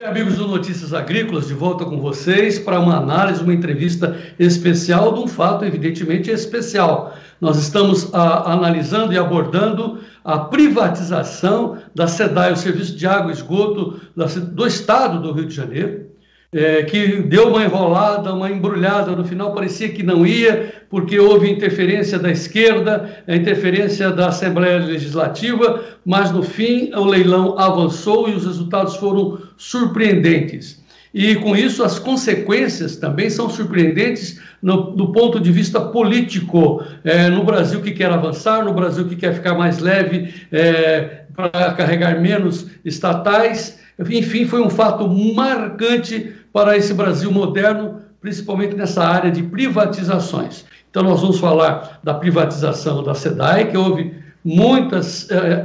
Amigos do Notícias Agrícolas, de volta com vocês para uma análise, uma entrevista especial de um fato evidentemente especial. Nós estamos analisando e abordando a privatização da SEDAI, o Serviço de Água e Esgoto do Estado do Rio de Janeiro, que deu uma enrolada, uma embrulhada, no final parecia que não ia, porque houve interferência da esquerda, interferência da Assembleia Legislativa, mas no fim o leilão avançou e os resultados foram surpreendentes. E com isso as consequências também são surpreendentes do ponto de vista político, no Brasil que quer avançar, no Brasil que quer ficar mais leve, para carregar menos estatais. Enfim, foi um fato marcante para esse Brasil moderno, principalmente nessa área de privatizações. Então, nós vamos falar da privatização da SEDAI, que houve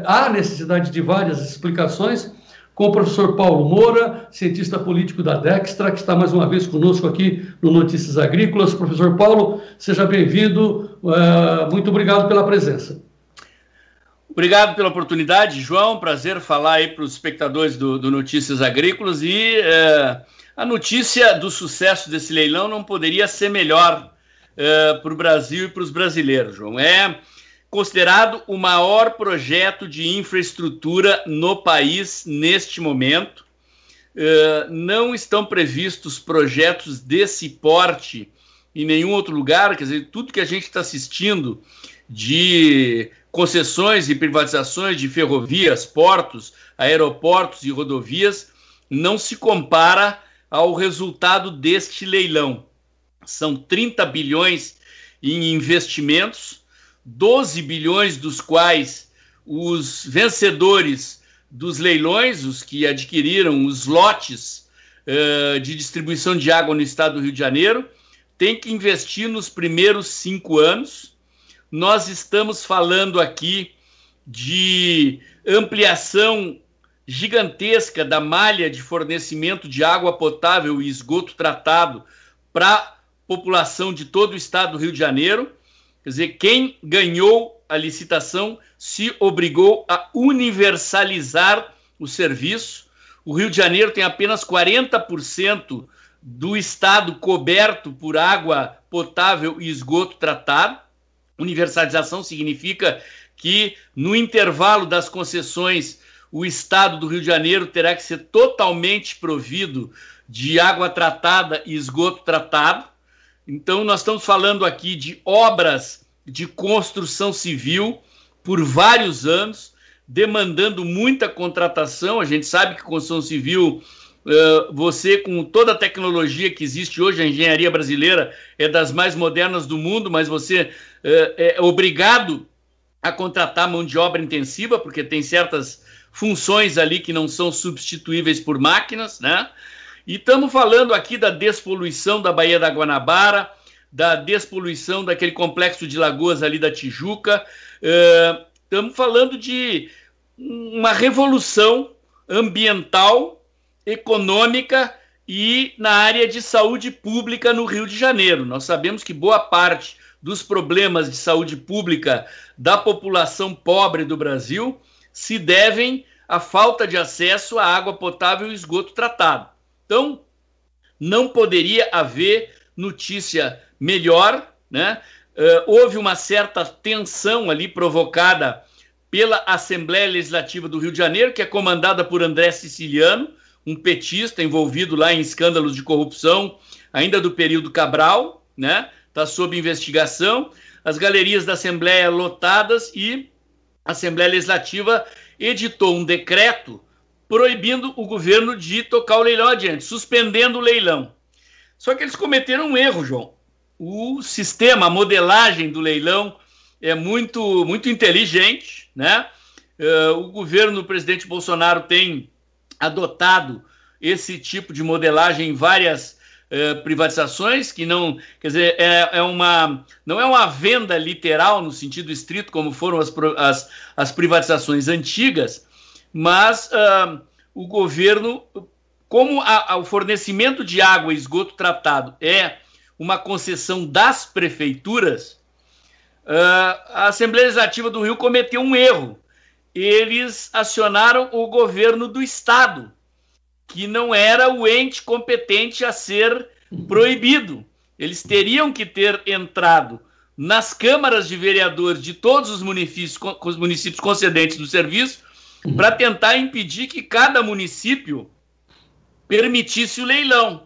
há necessidade de várias explicações, com o professor Paulo Moura, cientista político da Dextra, que está mais uma vez conosco aqui no Notícias Agrícolas. Professor Paulo, seja bem-vindo, muito obrigado pela presença. Obrigado pela oportunidade, João. Prazer falar aí para os espectadores do Notícias Agrícolas. E a notícia do sucesso desse leilão não poderia ser melhor para o Brasil e para os brasileiros, João. É considerado o maior projeto de infraestrutura no país neste momento. Não estão previstos projetos desse porte em nenhum outro lugar. Quer dizer, tudo que a gente está assistindo de concessões e privatizações de ferrovias, portos, aeroportos e rodovias não se compara ao resultado deste leilão. São 30 bilhões em investimentos, 12 bilhões dos quais os vencedores dos leilões, os que adquiriram os lotes de distribuição de água no estado do Rio de Janeiro, têm que investir nos primeiros 5 anos. Nós estamos falando aqui de ampliação gigantesca da malha de fornecimento de água potável e esgoto tratado para a população de todo o estado do Rio de Janeiro. Quer dizer, quem ganhou a licitação se obrigou a universalizar o serviço. O Rio de Janeiro tem apenas 40% do estado coberto por água potável e esgoto tratado. Universalização significa que, no intervalo das concessões, o estado do Rio de Janeiro terá que ser totalmente provido de água tratada e esgoto tratado. Então, nós estamos falando aqui de obras de construção civil por vários anos, demandando muita contratação. A gente sabe que construção civil, você, com toda a tecnologia que existe hoje, a engenharia brasileira é das mais modernas do mundo, mas você é obrigado a contratar mão de obra intensiva, porque tem certas funções ali que não são substituíveis por máquinas, né? E estamos falando aqui da despoluição da Baía da Guanabara, da despoluição daquele complexo de lagoas ali da Tijuca. Estamos falando de uma revolução ambiental, econômica e na área de saúde pública no Rio de Janeiro. Nós sabemos que boa parte dos problemas de saúde pública da população pobre do Brasil se devem à falta de acesso à água potável e esgoto tratado. Então, não poderia haver notícia melhor, né? Houve uma certa tensão ali provocada pela Assembleia Legislativa do Rio de Janeiro, que é comandada por André Siciliano, um petista envolvido lá em escândalos de corrupção, ainda do período Cabral, né? Está sob investigação, as galerias da Assembleia lotadas e a Assembleia Legislativa editou um decreto proibindo o governo de tocar o leilão adiante, suspendendo o leilão. Só que eles cometeram um erro, João. O sistema, a modelagem do leilão é muito inteligente, né? O governo do presidente Bolsonaro tem adotado esse tipo de modelagem em várias privatizações, que não, quer dizer, não é uma venda literal no sentido estrito, como foram as privatizações antigas, mas o governo, como o fornecimento de água e esgoto tratado é uma concessão das prefeituras, a Assembleia Legislativa do Rio cometeu um erro. Eles acionaram o governo do estado, que não era o ente competente a ser proibido. Eles teriam que ter entrado nas câmaras de vereadores de todos os municípios concedentes do serviço para tentar impedir que cada município permitisse o leilão.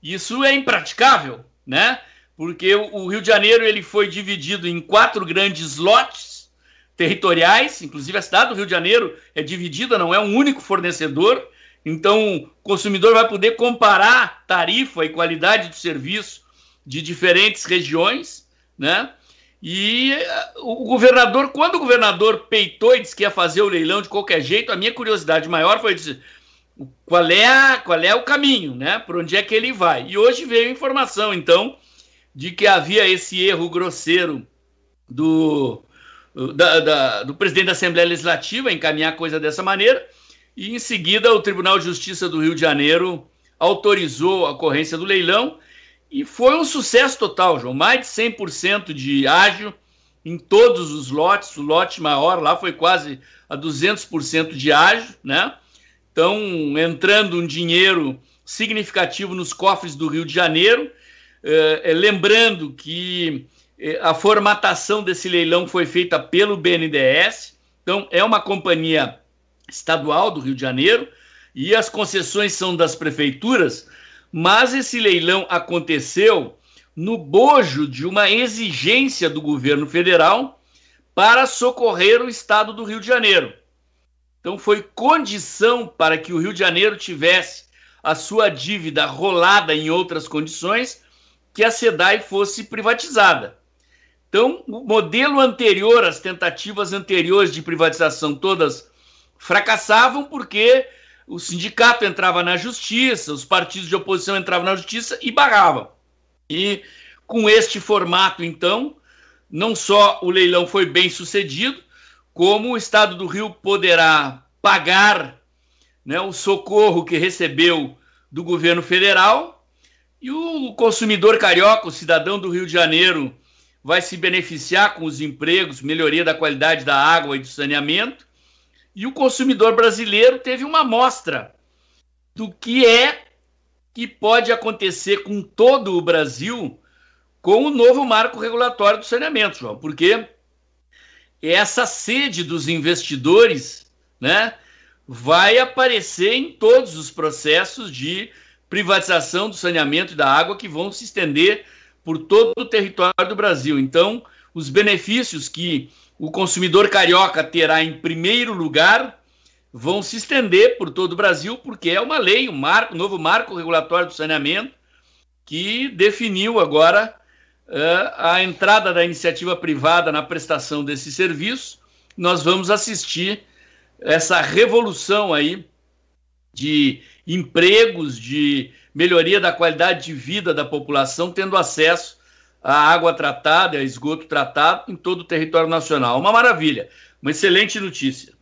Isso é impraticável, né? Porque o Rio de Janeiro ele foi dividido em 4 grandes lotes territoriais, inclusive a cidade do Rio de Janeiro é dividida, não é um único fornecedor, então o consumidor vai poder comparar tarifa e qualidade do serviço de diferentes regiões, né? E o governador, quando o governador peitou e disse que ia fazer o leilão de qualquer jeito, a minha curiosidade maior foi dizer qual é o caminho, né? Por onde é que ele vai? E hoje veio a informação, então, de que havia esse erro grosseiro do presidente da Assembleia Legislativa encaminhar a coisa dessa maneira, e em seguida o Tribunal de Justiça do Rio de Janeiro autorizou a ocorrência do leilão, e foi um sucesso total, João. Mais de 100% de ágio em todos os lotes. O lote maior lá foi quase a 200% de ágio, né? Então, entrando um dinheiro significativo nos cofres do Rio de Janeiro. Lembrando que a formatação desse leilão foi feita pelo BNDES. Então, é uma companhia estadual do Rio de Janeiro e as concessões são das prefeituras. Mas esse leilão aconteceu no bojo de uma exigência do governo federal para socorrer o estado do Rio de Janeiro. Então foi condição para que o Rio de Janeiro tivesse a sua dívida rolada em outras condições que a SEDAI fosse privatizada. Então o modelo anterior, as tentativas anteriores de privatização todas fracassavam porque o sindicato entrava na justiça, os partidos de oposição entravam na justiça e barravam. E com este formato, então, não só o leilão foi bem sucedido, como o Estado do Rio poderá pagar, né, o socorro que recebeu do governo federal, e o consumidor carioca, o cidadão do Rio de Janeiro, vai se beneficiar com os empregos, melhoria da qualidade da água e do saneamento. E o consumidor brasileiro teve uma amostra do que pode acontecer com todo o Brasil com o novo marco regulatório do saneamento, João, porque essa sede dos investidores, né, vai aparecer em todos os processos de privatização do saneamento e da água que vão se estender por todo o território do Brasil. Então, os benefícios que o consumidor carioca terá em primeiro lugar vão se estender por todo o Brasil, porque é uma lei, um novo marco regulatório do saneamento, que definiu agora a entrada da iniciativa privada na prestação desse serviço. Nós vamos assistir essa revolução aí de empregos, de melhoria da qualidade de vida da população, tendo acesso a água tratada, a esgoto tratado em todo o território nacional. Uma maravilha, uma excelente notícia.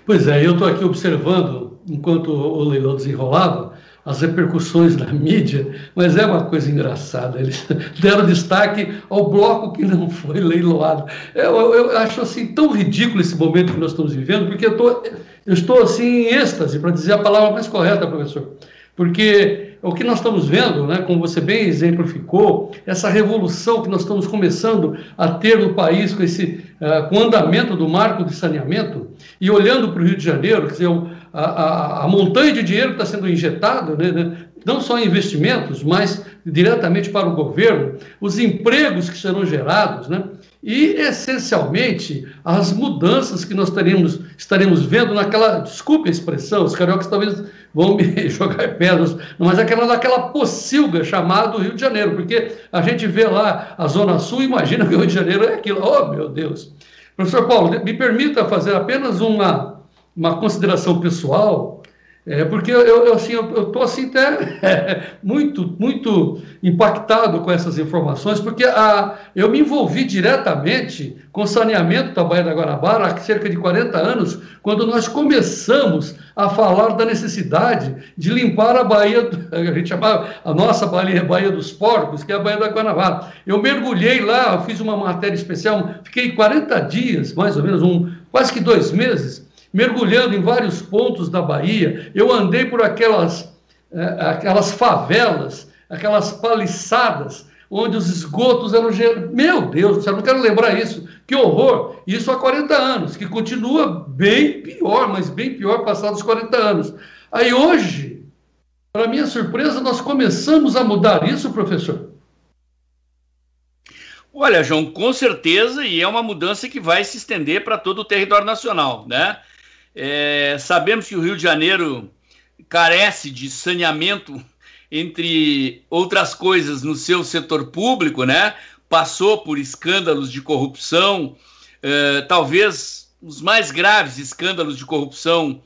Pois é, eu estou aqui observando, enquanto o leilão desenrolava, as repercussões da mídia, mas é uma coisa engraçada. Eles deram destaque ao bloco que não foi leiloado. Eu acho assim tão ridículo esse momento que nós estamos vivendo, porque eu estou assim em êxtase, para dizer a palavra mais correta, professor. Porque o que nós estamos vendo, né, como você bem exemplificou, essa revolução que nós estamos começando a ter no país com o andamento do marco de saneamento, e olhando para o Rio de Janeiro, quer dizer, a montanha de dinheiro que está sendo injetado, né, não só em investimentos, mas diretamente para o governo, os empregos que serão gerados, né, e, essencialmente, as mudanças que nós estaremos vendo naquela, desculpe a expressão, os cariocas talvez vão me jogar pedras, mas naquela pocilga chamada Rio de Janeiro, porque a gente vê lá a Zona Sul e imagina que o Rio de Janeiro é aquilo. Oh, meu Deus! Professor Paulo, me permita fazer apenas uma consideração pessoal, porque eu estou assim, até muito impactado com essas informações, porque eu me envolvi diretamente com o saneamento da Baía da Guanabara há cerca de 40 anos, quando nós começamos a falar da necessidade de limpar a Baía, a gente chamava a nossa Baía dos Porcos, que é a Baía da Guanabara. Eu mergulhei lá, fiz uma matéria especial, fiquei 40 dias, mais ou menos, quase que 2 meses, mergulhando em vários pontos da Bahia. Eu andei por aquelas favelas, aquelas paliçadas, onde os esgotos eram... Meu Deus do céu, não quero lembrar isso. Que horror! Isso há 40 anos, que continua bem pior, mas bem pior passados 40 anos. Aí hoje, para minha surpresa, nós começamos a mudar isso, professor. Olha, João, com certeza, e é uma mudança que vai se estender para todo o território nacional, né? Sabemos que o Rio de Janeiro carece de saneamento, entre outras coisas, no seu setor público, né? Passou por escândalos de corrupção, talvez os mais graves escândalos de corrupção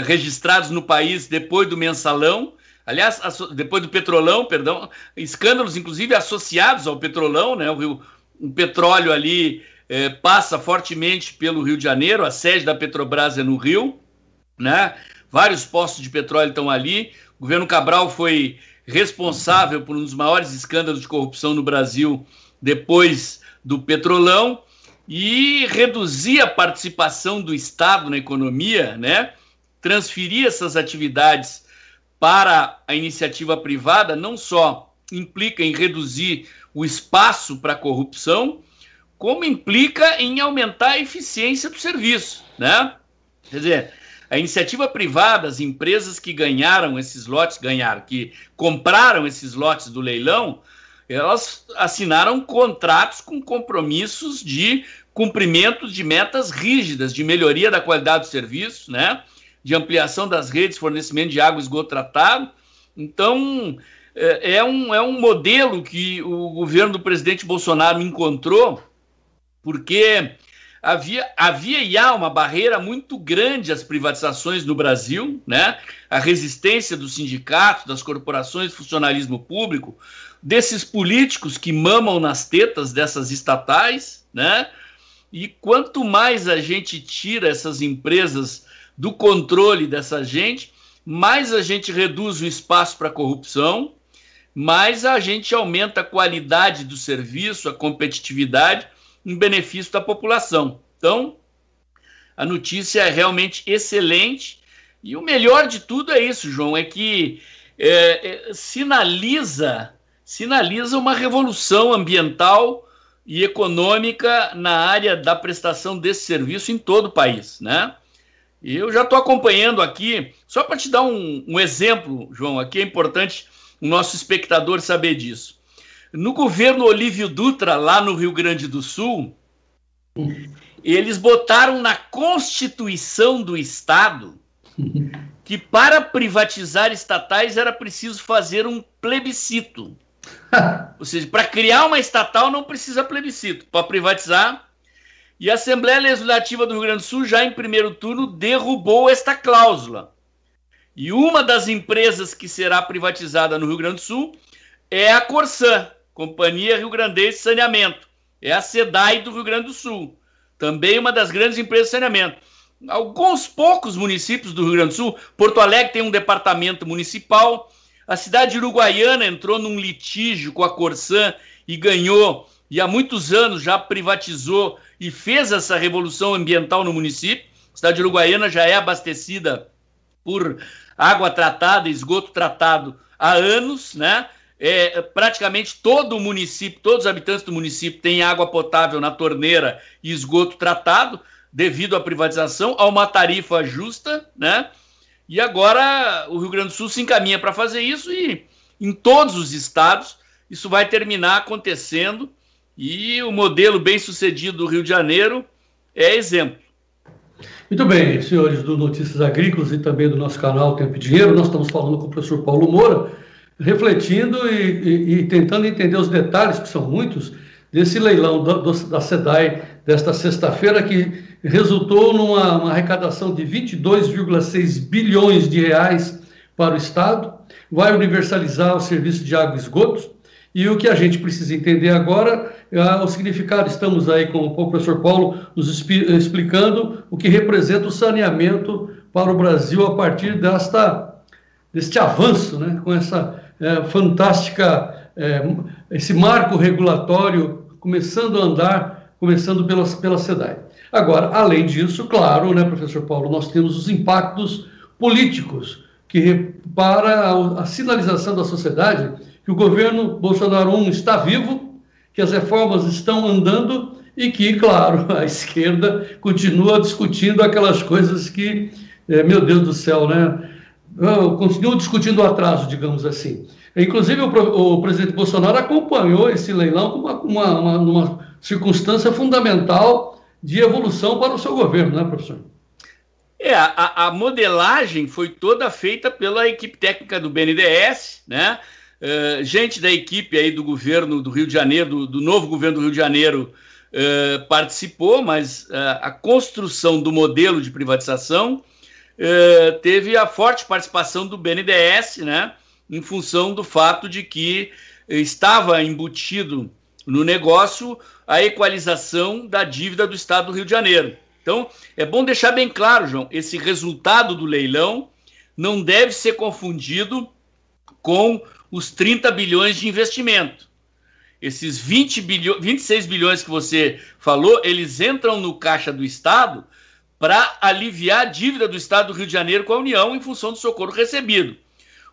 registrados no país depois do Mensalão, aliás, depois do Petrolão, perdão, escândalos inclusive associados ao Petrolão, né? O petróleo ali passa fortemente pelo Rio de Janeiro, a sede da Petrobras é no Rio, né? Vários postos de petróleo estão ali. O governo Cabral foi responsável por um dos maiores escândalos de corrupção no Brasil depois do Petrolão e reduzir a participação do Estado na economia, né? Transferir essas atividades para a iniciativa privada não só implica em reduzir o espaço para a corrupção, como implica em aumentar a eficiência do serviço, né? Quer dizer, a iniciativa privada, as empresas que ganharam esses lotes, que compraram esses lotes do leilão, elas assinaram contratos com compromissos de cumprimento de metas rígidas, de melhoria da qualidade do serviço, né? De ampliação das redes, fornecimento de água e esgoto tratado. Então, é um modelo que o governo do presidente Bolsonaro encontrou, porque havia e há uma barreira muito grande às privatizações no Brasil, né? A resistência dos sindicatos, das corporações de funcionalismo público, desses políticos que mamam nas tetas dessas estatais, né? E quanto mais a gente tira essas empresas do controle dessa gente, mais a gente reduz o espaço para corrupção, mais a gente aumenta a qualidade do serviço, a competitividade, em benefício da população. Então, a notícia é realmente excelente e o melhor de tudo é isso, João, é que sinaliza uma revolução ambiental e econômica na área da prestação desse serviço em todo o país, né? E eu já estou acompanhando aqui, só para te dar um exemplo, João, aqui é importante o nosso espectador saber disso. No governo Olívio Dutra, lá no Rio Grande do Sul, eles botaram na Constituição do Estado que para privatizar estatais era preciso fazer um plebiscito. Ou seja, para criar uma estatal não precisa plebiscito, para privatizar. E a Assembleia Legislativa do Rio Grande do Sul já em primeiro turno derrubou esta cláusula. E uma das empresas que será privatizada no Rio Grande do Sul é a Corsan, Companhia Rio Grandense de Saneamento. É a SEDAI do Rio Grande do Sul. Também uma das grandes empresas de saneamento. Alguns poucos municípios do Rio Grande do Sul, Porto Alegre tem um departamento municipal, a cidade de Uruguaiana entrou num litígio com a Corsan e ganhou, e há muitos anos já privatizou e fez essa revolução ambiental no município. A cidade de Uruguaiana já é abastecida por água tratada, esgoto tratado há anos, né? Praticamente todo o município, todos os habitantes do município têm água potável na torneira e esgoto tratado, devido à privatização, a uma tarifa justa, né? E agora o Rio Grande do Sul se encaminha para fazer isso e em todos os estados isso vai terminar acontecendo e o modelo bem-sucedido do Rio de Janeiro é exemplo. Muito bem, senhores do Notícias Agrícolas e também do nosso canal Tempo e Dinheiro, nós estamos falando com o professor Paulo Moura, refletindo e tentando entender os detalhes, que são muitos, desse leilão da SEDAI desta sexta-feira, que resultou numa arrecadação de 22,6 bilhões de reais para o Estado, vai universalizar o serviço de água e esgotos, e o que a gente precisa entender agora é o significado. Estamos aí com o professor Paulo nos explicando o que representa o saneamento para o Brasil a partir deste avanço, né, com essa fantástica, esse marco regulatório começando a andar, começando pela SEDAI. Agora, além disso, claro, né, professor Paulo, nós temos os impactos políticos que para a sinalização da sociedade que o governo Bolsonaro 1 está vivo, que as reformas estão andando e que, claro, a esquerda continua discutindo aquelas coisas que, meu Deus do céu, né? Continua discutindo o atraso, digamos assim. Inclusive, o presidente Bolsonaro acompanhou esse leilão como uma circunstância fundamental de evolução para o seu governo, né, professor? A modelagem foi toda feita pela equipe técnica do BNDES, né? Gente da equipe aí do governo do Rio de Janeiro, do novo governo do Rio de Janeiro, participou, mas a construção do modelo de privatização teve a forte participação do BNDES, né? Em função do fato de que estava embutido no negócio a equalização da dívida do Estado do Rio de Janeiro. Então, é bom deixar bem claro, João, esse resultado do leilão não deve ser confundido com os 30 bilhões de investimento. Esses 26 bilhões que você falou, eles entram no caixa do Estado para aliviar a dívida do Estado do Rio de Janeiro com a União em função do socorro recebido.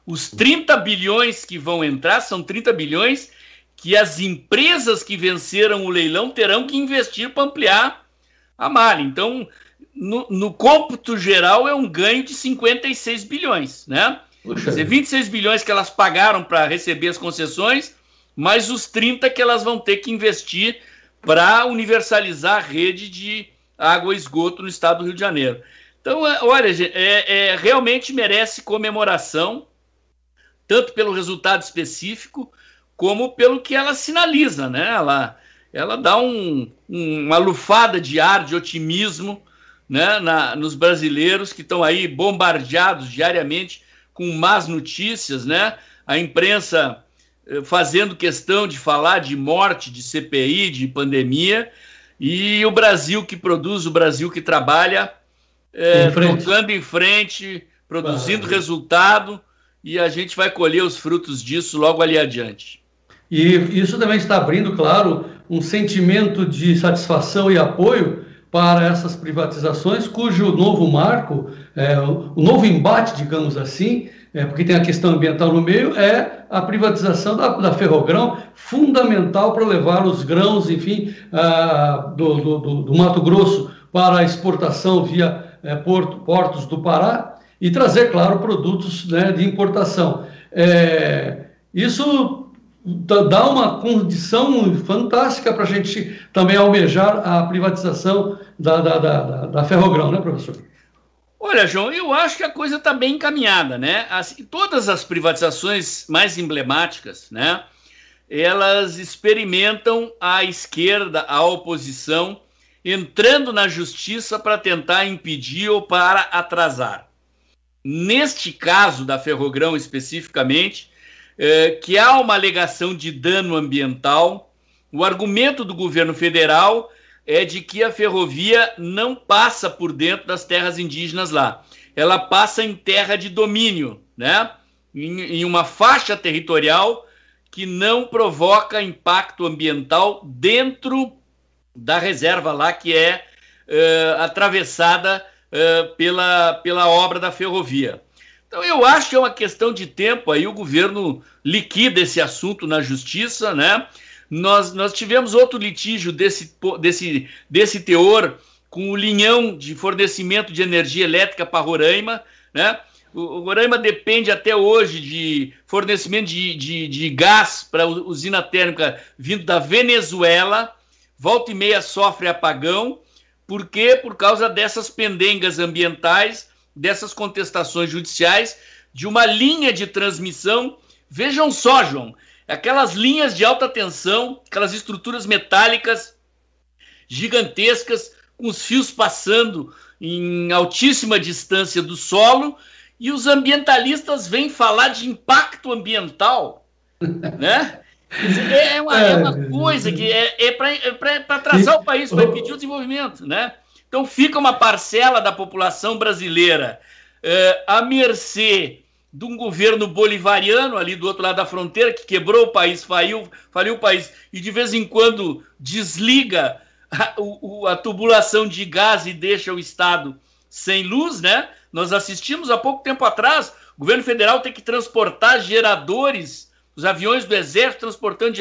Os 30 bilhões que vão entrar são 30 bilhões que as empresas que venceram o leilão terão que investir para ampliar a malha. Então, no cômputo geral, é um ganho de 56 bilhões, né? Quer dizer, 26 bilhões que elas pagaram para receber as concessões, mais os 30 que elas vão ter que investir para universalizar a rede de água e esgoto no estado do Rio de Janeiro. Então, olha, realmente merece comemoração, tanto pelo resultado específico, como pelo que ela sinaliza, né? Ela dá uma lufada de ar, de otimismo, né, nos brasileiros que estão aí bombardeados diariamente com más notícias, né? A imprensa fazendo questão de falar de morte, de CPI, de pandemia, e o Brasil que produz, o Brasil que trabalha, tocando em frente, produzindo resultado, e a gente vai colher os frutos disso logo ali adiante. E isso também está abrindo, claro, um sentimento de satisfação e apoio para essas privatizações, cujo novo marco, o novo embate, digamos assim, porque tem a questão ambiental no meio, é a privatização da Ferrogrão, fundamental para levar os grãos, enfim, do Mato Grosso para a exportação via portos do Pará e trazer, claro, produtos, né, de importação. Isso dá uma condição fantástica para a gente também almejar a privatização da Ferrogrão, né, professor? Olha, João, eu acho que a coisa está bem encaminhada, né? Todas as privatizações mais emblemáticas, né, elas experimentam a esquerda, a oposição, entrando na justiça para tentar impedir ou para atrasar. Neste caso da Ferrogrão especificamente, que há uma alegação de dano ambiental, o argumento do governo federal é de que a ferrovia não passa por dentro das terras indígenas lá. Ela passa em terra de domínio, né? Em uma faixa territorial que não provoca impacto ambiental dentro da reserva lá, que é atravessada pela obra da ferrovia. Então, eu acho que é uma questão de tempo, aí o governo liquida esse assunto na justiça, né? Nós tivemos outro litígio desse teor com o linhão de fornecimento de energia elétrica para Roraima, né? O Roraima depende até hoje de fornecimento de gás para a usina térmica vindo da Venezuela, volta e meia sofre apagão, por quê? Por causa dessas pendengas ambientais, dessas contestações judiciais, de uma linha de transmissão. Vejam só, João, aquelas linhas de alta tensão, aquelas estruturas metálicas gigantescas, com os fios passando em altíssima distância do solo, e os ambientalistas vêm falar de impacto ambiental, né? É uma coisa que é para atrasar o país, para impedir o desenvolvimento, né? Então fica uma parcela da população brasileira à mercê de um governo bolivariano ali do outro lado da fronteira, que quebrou o país, faliu o país, e de vez em quando desliga a tubulação de gás e deixa o Estado sem luz, né? Nós assistimos há pouco tempo atrás, o governo federal tem que transportar geradores, os aviões do Exército transportando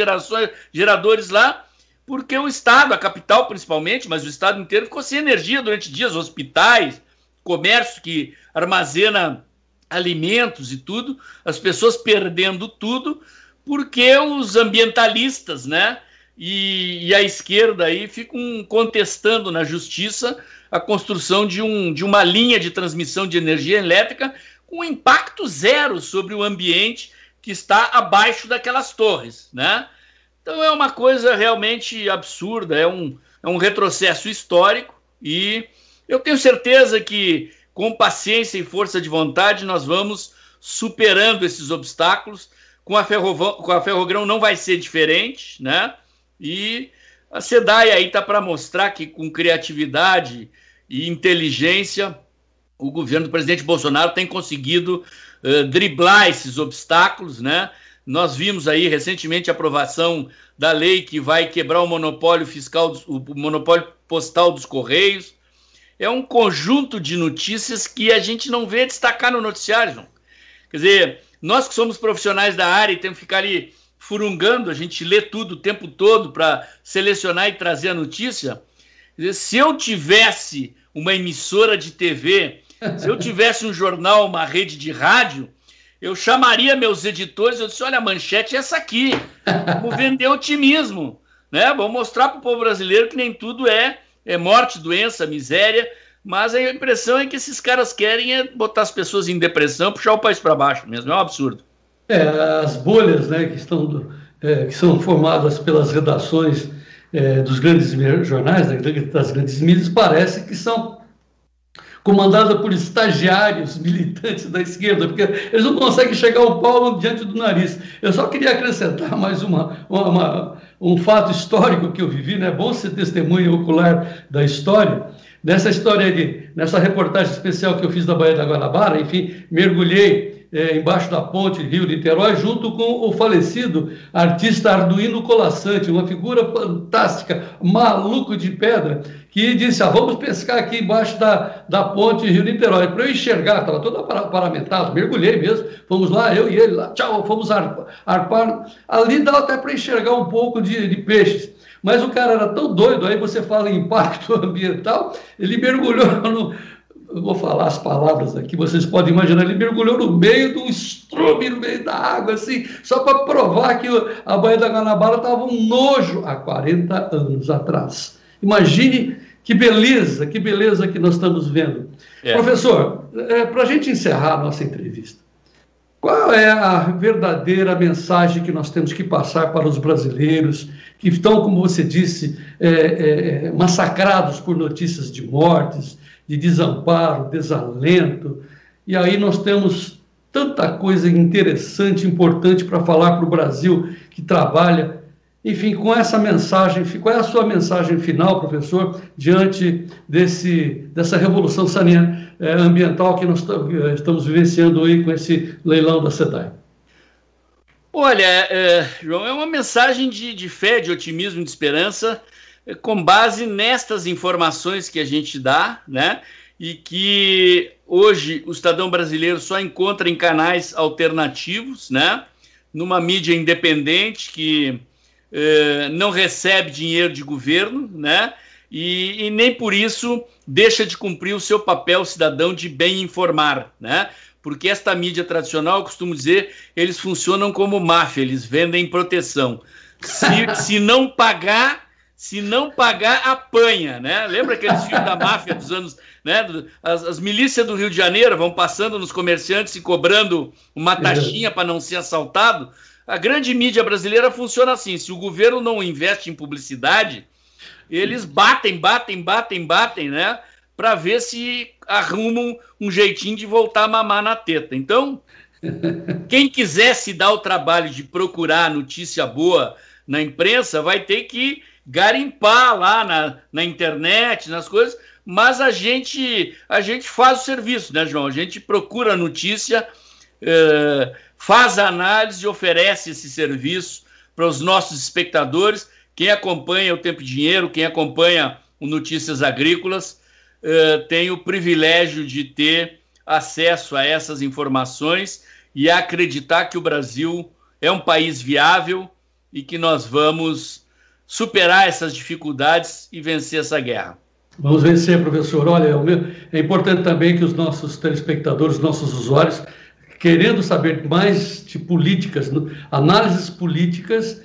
geradores lá, porque o Estado, a capital principalmente, mas o Estado inteiro ficou sem energia durante dias, hospitais, comércio que armazena alimentos e tudo, as pessoas perdendo tudo, porque os ambientalistas, né, e a esquerda aí ficam contestando na justiça a construção de uma linha de transmissão de energia elétrica com impacto zero sobre o ambiente que está abaixo daquelas torres, né? Então é uma coisa realmente absurda, é um retrocesso histórico e eu tenho certeza que com paciência e força de vontade nós vamos superando esses obstáculos. Com a Ferrogrão não vai ser diferente, né? E a SEDAI aí está para mostrar que com criatividade e inteligência o governo do presidente Bolsonaro tem conseguido driblar esses obstáculos, né? Nós vimos aí recentemente a aprovação da lei que vai quebrar o monopólio fiscal, o monopólio postal dos Correios. É um conjunto de notícias que a gente não vê destacar no noticiário, João. Quer dizer, nós que somos profissionais da área e temos que ficar ali furungando, a gente lê tudo o tempo todo para selecionar e trazer a notícia. Quer dizer, se eu tivesse uma emissora de TV, se eu tivesse um jornal, uma rede de rádio, eu chamaria meus editores, eu disse, olha, a manchete é essa aqui, vamos vender otimismo, né? Vamos mostrar para o povo brasileiro que nem tudo é morte, doença, miséria, mas a impressão é que esses caras querem botar as pessoas em depressão, puxar o país para baixo mesmo, é um absurdo. As bolhas, né, que são formadas pelas redações dos grandes jornais, das grandes mídias, parece que são comandadas por estagiários militantes da esquerda, porque eles não conseguem chegar ao pau diante do nariz. Eu só queria acrescentar mais um fato histórico que eu vivi, né? É bom ser testemunha ocular da história. Nessa reportagem especial que eu fiz da Baía da Guanabara, enfim, mergulhei embaixo da ponte Rio-Niterói, junto com o falecido artista Arduino Colaçante, uma figura fantástica, maluco de pedra, que disse, vamos pescar aqui embaixo da ponte Rio-Niterói. Para eu enxergar, estava todo paramentado, mergulhei mesmo, fomos lá, eu e ele, lá, tchau, fomos arpar. Ali dá até para enxergar um pouco de peixes. Mas o cara era tão doido, aí você fala em impacto ambiental, ele mergulhou eu vou falar as palavras aqui, vocês podem imaginar, ele mergulhou no meio do estrume, no meio da água, assim, só para provar que a Baía da Guanabara estava um nojo há 40 anos atrás. Imagine que beleza que nós estamos vendo. Professor, para a gente encerrar a nossa entrevista, qual é a verdadeira mensagem que nós temos que passar para os brasileiros que estão, como você disse, massacrados por notícias de mortes, de desamparo, desalento, e aí nós temos tanta coisa interessante, importante para falar para o Brasil que trabalha. Enfim, com essa mensagem, qual é a sua mensagem final, professor, diante dessa revolução ambiental que nós estamos vivenciando aí com esse leilão da SEDAI? Olha, João, é uma mensagem de fé, de otimismo, de esperança, com base nestas informações que a gente dá, né? E que hoje o cidadão brasileiro só encontra em canais alternativos, né? Numa mídia independente que não recebe dinheiro de governo, né? E nem por isso deixa de cumprir o seu papel cidadão de bem informar, né? Porque esta mídia tradicional, eu costumo dizer, eles funcionam como máfia, eles vendem proteção. Se não pagar, apanha, né? Lembra aqueles filmes da máfia dos anos, né? As milícias do Rio de Janeiro vão passando nos comerciantes e cobrando uma taxinha para não ser assaltado. A grande mídia brasileira funciona assim, se o governo não investe em publicidade, eles batem, né? Para ver se arrumam um jeitinho de voltar a mamar na teta. Então, quem quiser se dar o trabalho de procurar notícia boa na imprensa, vai ter que garimpar lá na internet, nas coisas, mas a gente faz o serviço, né, João? A gente procura a notícia, faz a análise e oferece esse serviço para os nossos espectadores, Quem acompanha o Tempo e Dinheiro, quem acompanha o Notícias Agrícolas, tem o privilégio de ter acesso a essas informações e acreditar que o Brasil é um país viável e que nós vamos superar essas dificuldades e vencer essa guerra. Vamos vencer, professor. Olha, é importante também que os nossos telespectadores, nossos usuários, querendo saber mais de políticas, análises políticas,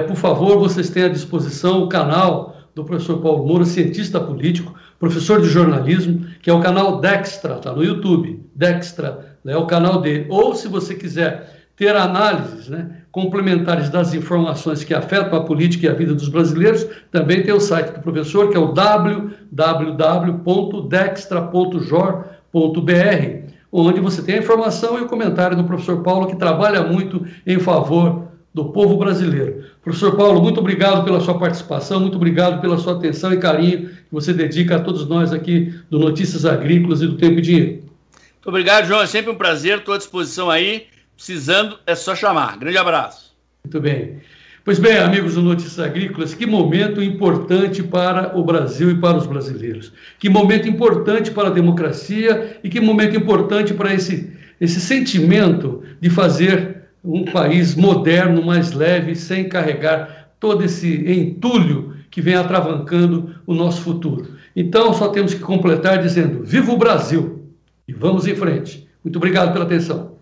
por favor, vocês têm à disposição o canal do professor Paulo Moura, cientista político, professor de jornalismo, que é o canal Dextra, está no YouTube. Dextra é o canal dele. Ou, se você quiser ter análises, né, complementares das informações que afetam a política e a vida dos brasileiros, também tem o site do professor, que é o www.dextra.jor.br, onde você tem a informação e o comentário do professor Paulo, que trabalha muito em favor do povo brasileiro. Professor Paulo, muito obrigado pela sua participação, muito obrigado pela sua atenção e carinho que você dedica a todos nós aqui do Notícias Agrícolas e do Tempo e Dinheiro. Muito obrigado, João, é sempre um prazer, estou à disposição aí, precisando é só chamar. Grande abraço. Muito bem. Pois bem, amigos do Notícias Agrícolas, que momento importante para o Brasil e para os brasileiros. Que momento importante para a democracia e que momento importante para esse sentimento de fazer um país moderno, mais leve, sem carregar todo esse entulho que vem atravancando o nosso futuro. Então, só temos que completar dizendo: viva o Brasil! E vamos em frente. Muito obrigado pela atenção.